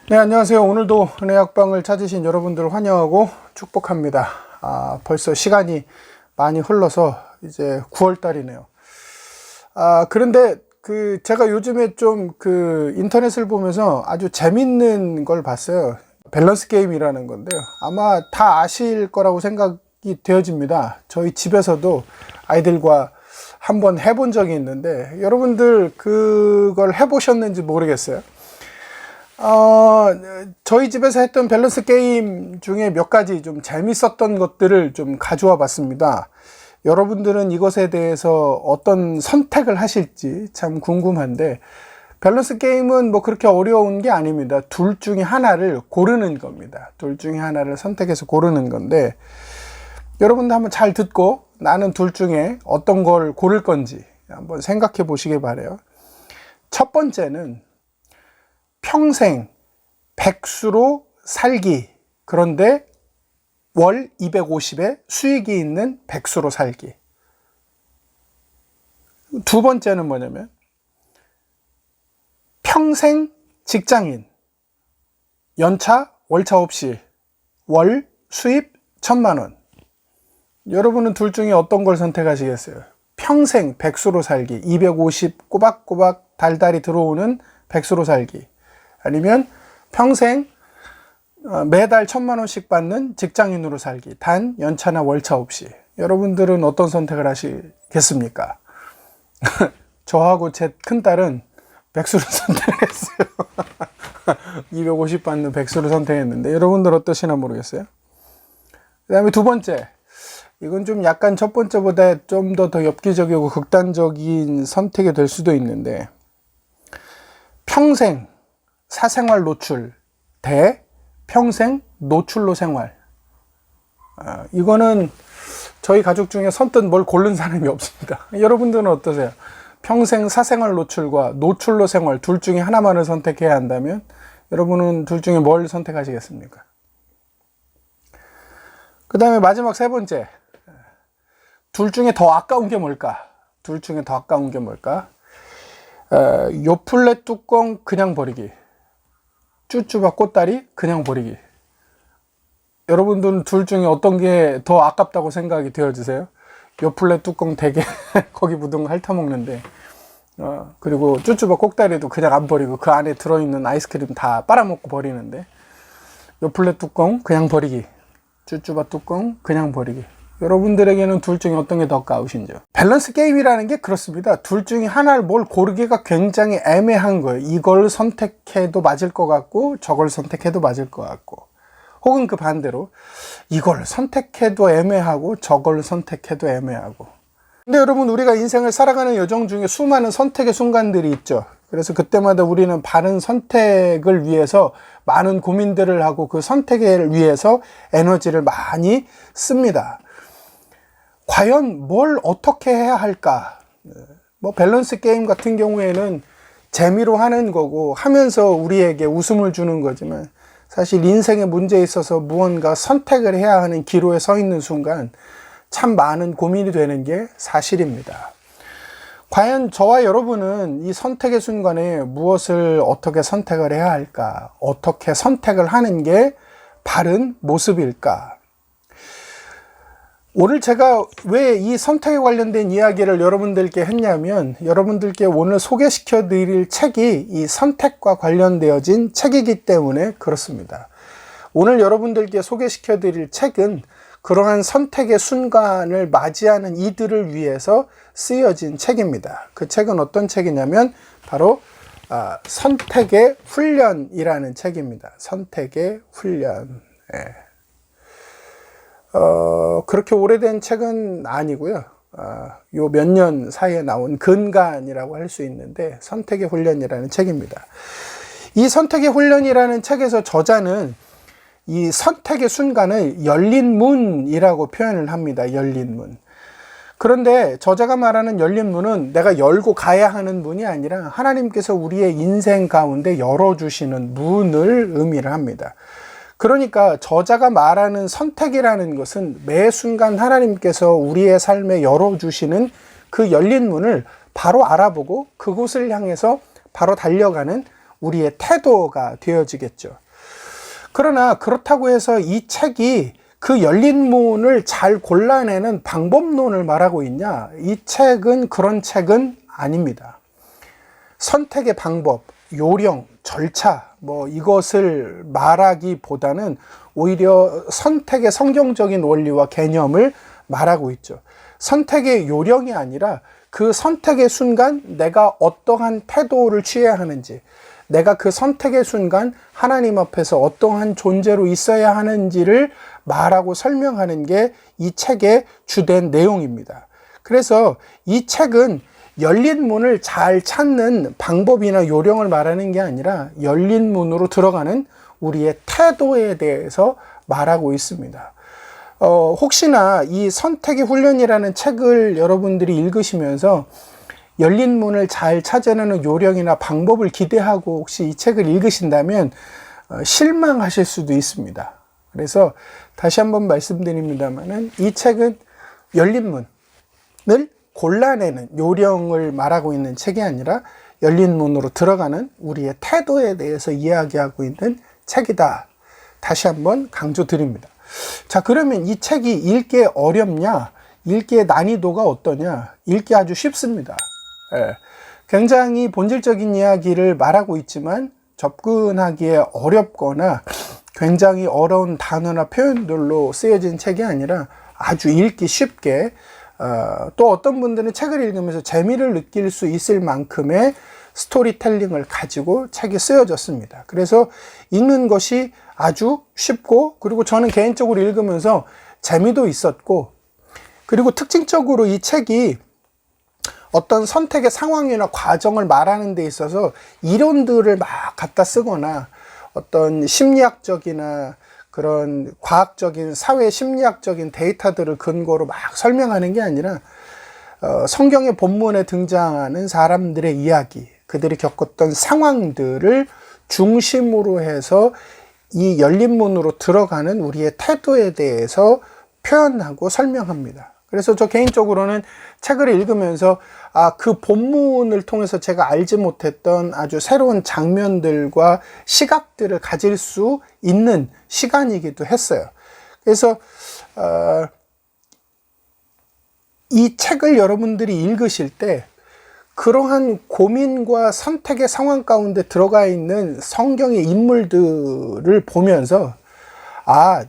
네, 안녕하세요. 오늘도 은혜학방을 찾으신 여러분들을 환영하고 축복합니다. 벌써 시간이 많이 흘러서 이제 9월 달이네요. 그런데 제가 요즘에 좀 인터넷을 보면서 아주 재밌는 걸 봤어요. 밸런스 게임이라는 건데요. 아마 다 아실 거라고 생각이 되어집니다. 저희 집에서도 아이들과 한번 해본 적이 있는데, 여러분들 그걸 해보셨는지 모르겠어요. 저희 집에서 했던 밸런스 게임 중에 몇 가지 좀 재밌었던 것들을 좀 가져와 봤습니다. 여러분들은 이것에 대해서 어떤 선택을 하실지 참 궁금한데, 밸런스 게임은 뭐 그렇게 어려운 게 아닙니다. 둘 중에 하나를 고르는 겁니다. 둘 중에 하나를 선택해서 고르는 건데, 여러분들 한번 잘 듣고 나는 둘 중에 어떤 걸 고를 건지 한번 생각해 보시기 바라요. 첫 번째는 평생 백수로 살기, 그런데 월 250에 수익이 있는 백수로 살기. 두 번째는 뭐냐면 평생 직장인, 연차 월차 없이 월 수입 1,000만 원. 여러분은 둘 중에 어떤 걸 선택하시겠어요? 평생 백수로 살기, 250 꼬박꼬박 달달이 들어오는 백수로 살기, 아니면 평생 매달 1,000만 원씩 받는 직장인으로 살기, 단 연차나 월차 없이. 여러분들은 어떤 선택을 하시겠습니까? 저하고 제 큰딸은 백수를 선택했어요. 250 받는 백수를 선택했는데, 여러분들 어떠시나 모르겠어요. 그 다음에 두 번째, 이건 좀 약간 첫 번째보다 좀 더 엽기적이고 극단적인 선택이 될 수도 있는데, 평생 사생활 노출 대 평생 노출로 생활. 이거는 저희 가족 중에 선뜻 뭘 고른 사람이 없습니다. 여러분들은 어떠세요? 평생 사생활 노출과 노출로 생활 둘 중에 하나만을 선택해야 한다면 여러분은 둘 중에 뭘 선택하시겠습니까? 그 다음에 마지막 세 번째, 둘 중에 더 아까운 게 뭘까? 둘 중에 더 아까운 게 뭘까? 요플레 뚜껑 그냥 버리기, 쭈쭈바 꽃다리 그냥 버리기. 여러분들은 둘 중에 어떤 게 더 아깝다고 생각이 되어지세요? 요플레 뚜껑 되게 거기 묻은 거 핥아먹는데, 그리고 쭈쭈바 꽃다리도 그냥 안 버리고 그 안에 들어있는 아이스크림 다 빨아먹고 버리는데, 요플레 뚜껑 그냥 버리기, 쭈쭈바 뚜껑 그냥 버리기. 여러분들에게는 둘 중에 어떤 게 더 아까우신지요? 밸런스 게임이라는 게 그렇습니다. 둘 중에 하나를 뭘 고르기가 굉장히 애매한 거예요. 이걸 선택해도 맞을 것 같고 저걸 선택해도 맞을 것 같고, 혹은 그 반대로 이걸 선택해도 애매하고 저걸 선택해도 애매하고. 근데 여러분, 우리가 인생을 살아가는 여정 중에 수많은 선택의 순간들이 있죠. 그래서 그때마다 우리는 바른 선택을 위해서 많은 고민들을 하고 그 선택을 위해서 에너지를 많이 씁니다. 과연 뭘 어떻게 해야 할까? 뭐 밸런스 게임 같은 경우에는 재미로 하는 거고 하면서 우리에게 웃음을 주는 거지만, 사실 인생의 문제에 있어서 무언가 선택을 해야 하는 기로에 서 있는 순간 참 많은 고민이 되는 게 사실입니다. 과연 저와 여러분은 이 선택의 순간에 무엇을 어떻게 선택을 해야 할까? 어떻게 선택을 하는 게 바른 모습일까? 오늘 제가 왜 이 선택에 관련된 이야기를 여러분들께 했냐면, 여러분들께 오늘 소개시켜 드릴 책이 이 선택과 관련되어진 책이기 때문에 그렇습니다. 오늘 여러분들께 소개시켜 드릴 책은 그러한 선택의 순간을 맞이하는 이들을 위해서 쓰여진 책입니다. 그 책은 어떤 책이냐면 바로 선택의 훈련이라는 책입니다. 선택의 훈련. 그렇게 오래된 책은 아니고요. 요 몇 년 사이에 나온 근간이라고 할 수 있는데, 선택의 훈련이라는 책입니다. 이 선택의 훈련이라는 책에서 저자는 이 선택의 순간을 열린 문이라고 표현을 합니다. 열린 문. 그런데 저자가 말하는 열린 문은 내가 열고 가야 하는 문이 아니라 하나님께서 우리의 인생 가운데 열어주시는 문을 의미를 합니다. 그러니까 저자가 말하는 선택이라는 것은 매 순간 하나님께서 우리의 삶에 열어주시는 그 열린 문을 바로 알아보고 그곳을 향해서 바로 달려가는 우리의 태도가 되어지겠죠. 그러나 그렇다고 해서 이 책이 그 열린 문을 잘 골라내는 방법론을 말하고 있냐? 이 책은 그런 책은 아닙니다. 선택의 방법, 요령, 절차, 이것을 말하기보다는 오히려 선택의 성경적인 원리와 개념을 말하고 있죠. 선택의 요령이 아니라 그 선택의 순간 내가 어떠한 태도를 취해야 하는지, 내가 그 선택의 순간 하나님 앞에서 어떠한 존재로 있어야 하는지를 말하고 설명하는 게 이 책의 주된 내용입니다. 그래서 이 책은 열린 문을 잘 찾는 방법이나 요령을 말하는 게 아니라 열린 문으로 들어가는 우리의 태도에 대해서 말하고 있습니다. 혹시나 이 선택의 훈련이라는 책을 여러분들이 읽으시면서 열린 문을 잘 찾아내는 요령이나 방법을 기대하고 혹시 이 책을 읽으신다면 실망하실 수도 있습니다. 그래서 다시 한번 말씀드립니다만은 이 책은 열린 문을 골라내는 요령을 말하고 있는 책이 아니라 열린 문으로 들어가는 우리의 태도에 대해서 이야기하고 있는 책이다. 다시 한번 강조드립니다. 자, 그러면 이 책이 읽기 어렵냐? 읽기의 난이도가 어떠냐? 읽기 아주 쉽습니다. 굉장히 본질적인 이야기를 말하고 있지만 접근하기에 어렵거나 굉장히 어려운 단어나 표현들로 쓰여진 책이 아니라 아주 읽기 쉽게, 또 어떤 분들은 책을 읽으면서 재미를 느낄 수 있을 만큼의 스토리텔링을 가지고 책이 쓰여졌습니다. 그래서 읽는 것이 아주 쉽고, 그리고 저는 개인적으로 읽으면서 재미도 있었고, 그리고 특징적으로 이 책이 어떤 선택의 상황이나 과정을 말하는 데 있어서 이론들을 막 갖다 쓰거나 어떤 심리학적이나 그런 과학적인 사회 심리학적인 데이터들을 근거로 막 설명하는 게 아니라 성경의 본문에 등장하는 사람들의 이야기, 그들이 겪었던 상황들을 중심으로 해서 이 열린 문으로 들어가는 우리의 태도에 대해서 표현하고 설명합니다. 그래서 저 개인적으로는 책을 읽으면서 그 본문을 통해서 제가 알지 못했던 아주 새로운 장면들과 시각들을 가질 수 있는 시간이기도 했어요. 그래서 이 책을 여러분들이 읽으실 때 그러한 고민과 선택의 상황 가운데 들어가 있는 성경의 인물들을 보면서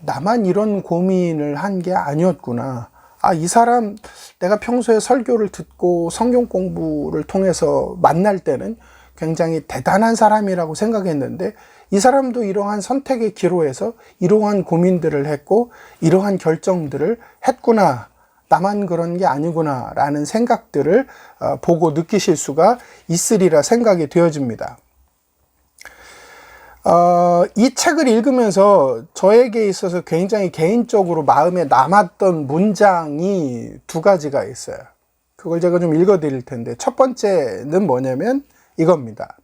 나만 이런 고민을 한 게 아니었구나. 이 사람 내가 평소에 설교를 듣고 성경 공부를 통해서 만날 때는 굉장히 대단한 사람이라고 생각했는데 이 사람도 이러한 선택의 기로에서 이러한 고민들을 했고 이러한 결정들을 했구나. 나만 그런 게 아니구나 라는 생각들을 보고 느끼실 수가 있으리라 생각이 되어집니다. 이 책을 읽으면서 저에게 있어서 굉장히 개인적으로 마음에 남았던 문장이 두 가지가 있어요. 그걸 제가 좀 읽어 드릴 텐데, 첫 번째는 뭐냐면 이겁니다.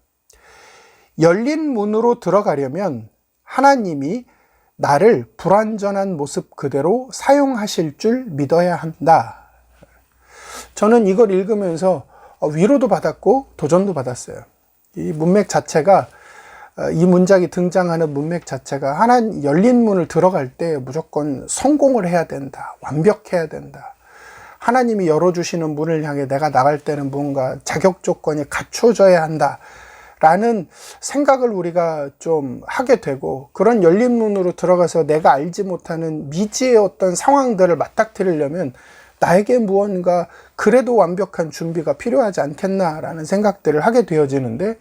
열린 문으로 들어가려면 하나님이 나를 불완전한 모습 그대로 사용하실 줄 믿어야 한다. 저는 이걸 읽으면서 위로도 받았고 도전도 받았어요. 이 문맥 자체가, 이 문장이 등장하는 문맥 자체가 열린 문을 들어갈 때 무조건 성공을 해야 된다. 완벽해야 된다. 하나님이 열어주시는 문을 향해 내가 나갈 때는 뭔가 자격 조건이 갖춰져야 한다. 라는 생각을 우리가 좀 하게 되고, 그런 열린 문으로 들어가서 내가 알지 못하는 미지의 어떤 상황들을 맞닥뜨리려면 나에게 무언가 그래도 완벽한 준비가 필요하지 않겠나라는 생각들을 하게 되어지는데,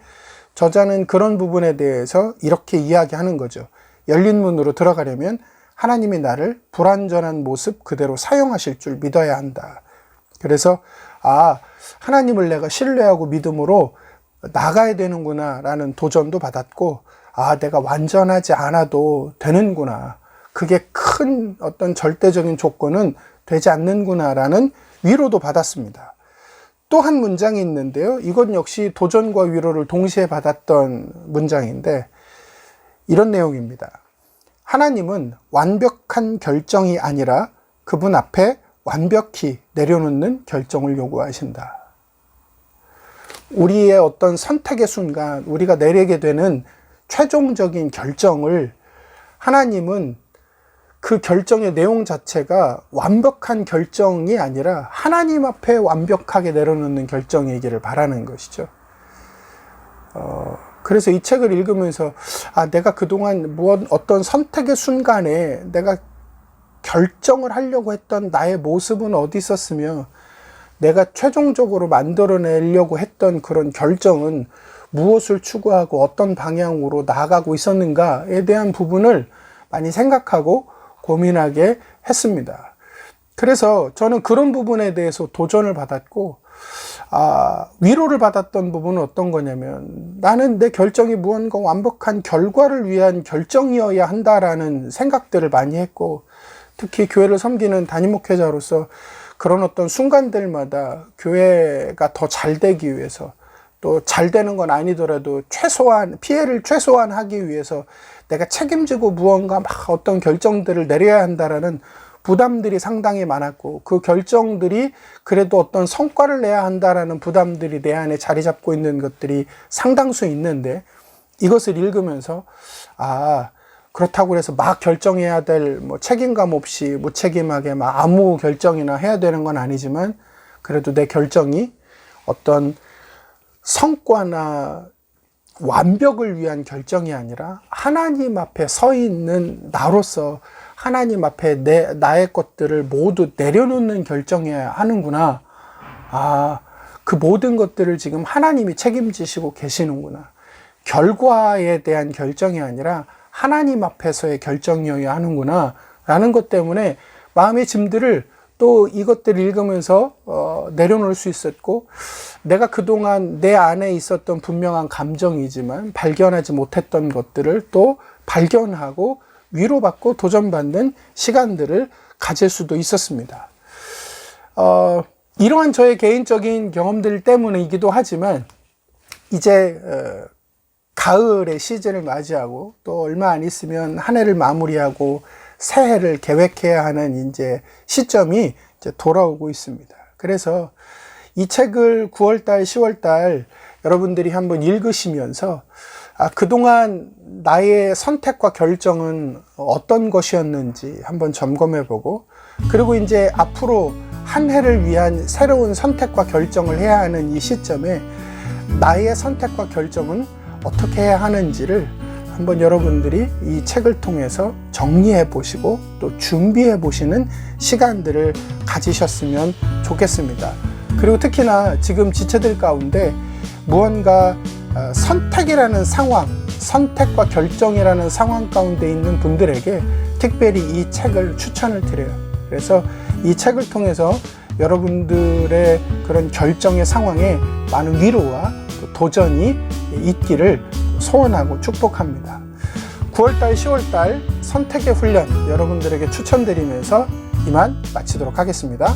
저자는 그런 부분에 대해서 이렇게 이야기하는 거죠. 열린 문으로 들어가려면 하나님이 나를 불완전한 모습 그대로 사용하실 줄 믿어야 한다. 그래서 하나님을 내가 신뢰하고 믿음으로 나가야 되는구나 라는 도전도 받았고, 내가 완전하지 않아도 되는구나, 그게 큰 어떤 절대적인 조건은 되지 않는구나 라는 위로도 받았습니다. 또 한 문장이 있는데요, 이건 역시 도전과 위로를 동시에 받았던 문장인데 이런 내용입니다. 하나님은 완벽한 결정이 아니라 그분 앞에 완벽히 내려놓는 결정을 요구하신다. 우리의 어떤 선택의 순간 우리가 내리게 되는 최종적인 결정을 하나님은 그 결정의 내용 자체가 완벽한 결정이 아니라 하나님 앞에 완벽하게 내려놓는 결정이기를 바라는 것이죠. 그래서 이 책을 읽으면서 내가 그동안 어떤 선택의 순간에 내가 결정을 하려고 했던 나의 모습은 어디 있었으며 내가 최종적으로 만들어내려고 했던 그런 결정은 무엇을 추구하고 어떤 방향으로 나아가고 있었는가에 대한 부분을 많이 생각하고 고민하게 했습니다. 그래서 저는 그런 부분에 대해서 도전을 받았고 위로를 받았던 부분은 어떤 거냐면 나는 내 결정이 무언가 완벽한 결과를 위한 결정이어야 한다라는 생각들을 많이 했고 특히 교회를 섬기는 담임 목회자로서 그런 어떤 순간들마다 교회가 더 잘 되기 위해서 또 잘 되는 건 아니더라도 피해를 최소화하기 위해서 내가 책임지고 무언가 막 어떤 결정들을 내려야 한다라는 부담들이 상당히 많았고 그 결정들이 그래도 어떤 성과를 내야 한다라는 부담들이 내 안에 자리 잡고 있는 것들이 상당수 있는데 이것을 읽으면서 그렇다고 해서 막 결정해야 될 책임감 없이 무책임하게 막 아무 결정이나 해야 되는 건 아니지만 그래도 내 결정이 어떤 성과나 완벽을 위한 결정이 아니라 하나님 앞에 서 있는 나로서 하나님 앞에 나의 것들을 모두 내려놓는 결정해야 하는구나. 그 모든 것들을 지금 하나님이 책임지시고 계시는구나. 결과에 대한 결정이 아니라 하나님 앞에서의 결정이어야 하는구나 라는 것 때문에 마음의 짐들을 또 이것들을 읽으면서 내려놓을 수 있었고 내가 그동안 내 안에 있었던 분명한 감정이지만 발견하지 못했던 것들을 또 발견하고 위로받고 도전받는 시간들을 가질 수도 있었습니다. 이러한 저의 개인적인 경험들 때문이기도 하지만 이제 가을의 시즌을 맞이하고 또 얼마 안 있으면 한 해를 마무리하고 새해를 계획해야 하는 이제 시점이 이제 돌아오고 있습니다. 그래서 이 책을 9월달, 10월달 여러분들이 한번 읽으시면서 그동안 나의 선택과 결정은 어떤 것이었는지 한번 점검해보고 그리고 이제 앞으로 한 해를 위한 새로운 선택과 결정을 해야 하는 이 시점에 나의 선택과 결정은 어떻게 해야 하는지를 한번 여러분들이 이 책을 통해서 정리해 보시고 또 준비해 보시는 시간들을 가지셨으면 좋겠습니다. 그리고 특히나 지금 지체들 가운데 무언가 선택이라는 상황, 선택과 결정이라는 상황 가운데 있는 분들에게 특별히 이 책을 추천을 드려요. 그래서 이 책을 통해서 여러분들의 그런 결정의 상황에 많은 위로와 또 도전이 있기를 소원하고 축복합니다. 9월달, 10월달 선택의 훈련 여러분들에게 추천드리면서 이만 마치도록 하겠습니다.